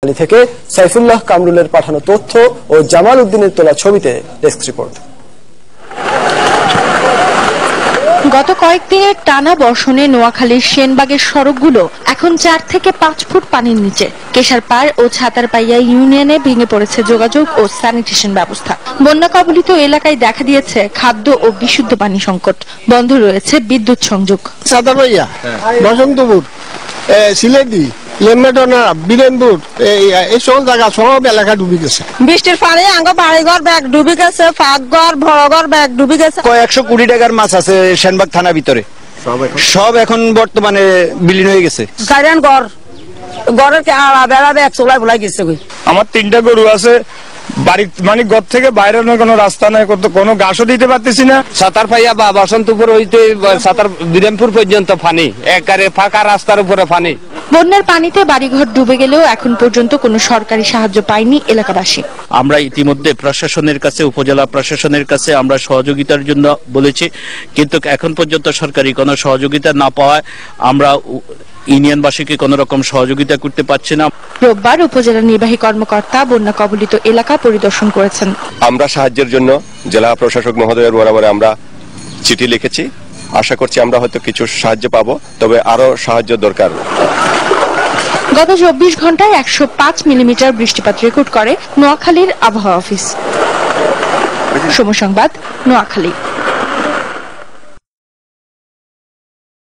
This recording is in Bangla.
থেকে সাইফুল্লাহ কামরুলের পাঠানো তথ্য ও জামাল উদ্দিনের তোলা ছবিতে ডেস্ক রিপোর্ট। গত কয়েকদিনের টানা বর্ষণে নোয়াখালীর সেনবাগের সড়কগুলো এখন 4 থেকে 5 ফুট পানির নিচে। কেশারপাড় ও ছাতারপাইয়া ইউনিয়নে ভেঙে পড়েছে যোগাযোগ ও স্যানিটেশন ব্যবস্থা। বন্যা কবলিত এলাকায় দেখা দিয়েছে খাদ্য ও বিশুদ্ধ পানি সংকট। বন্ধ রয়েছে বিদ্যুৎ সংযোগ। ছাতারপাইয়া, বসন্তপুর, সিলেটি, লেমবেটনা, বীরেনপুর এই সকল জায়গা সব এলাকা ডুবে গেছে। বৃষ্টির পানি আঙ্গ বাড়িঘর ব্যাগ ডুবে গেছে, ফাঁকঘর বড়ঘর ব্যাগ ডুবে গেছে। 100 কোটি টাকার মাছ আছে সেনবাগ থানা ভিতরে, সব এখন বর্তমানে বিলীন হয়ে গেছে। সাইরেন ঘর ঘরের আড়া বেড়া ব্যাগ চলাই ভুলাই গেছে। আমার 3টা গরু আছে, বাড়ির মানে ঘর থেকে বাইরের কোনো রাস্তা নাই, কোনো ঘাসও দিতে পারতেছি না। ছাতারপাইয়া বা বসন্তপুর হইতে বীরেনপুর পর্যন্ত পানি, একেবারে ফাঁকা রাস্তার উপরে পানি। বন্যার পানিতে বাড়িঘর ডুবে গেলেও এখন পর্যন্ত কোনো সরকারি সাহায্য পায়নি এলাকাবাসী। আমরা ইতিমধ্যে প্রশাসনের কাছে, উপজেলা প্রশাসনের কাছে আমরা সহযোগিতার জন্য বলেছি, কিন্তু এখন পর্যন্ত সরকারি কোনো সহযোগিতা না পাওয়ায় আমরা ইউনিয়নবাসীকে কোন রকম সহযোগিতা করতে পারছি না। রোববার উপজেলা নির্বাহী কর্মকর্তা বন্যা কবলিত এলাকা পরিদর্শন করেছেন। আমরা সাহায্যের জন্য জেলা প্রশাসক মহোদয়ের বরাবরে আমরা চিঠি লিখেছি। আশা করছি আমরা হয়তো কিছু সাহায্য পাবো, তবে আরো সাহায্য দরকার। গত 24 ঘন্টায় 105 মিলিমিটার বৃষ্টিপাত রেকর্ড করে নোয়াখালীর আবহাওয়া অফিস। সময় সংবাদ, নোয়াখালী।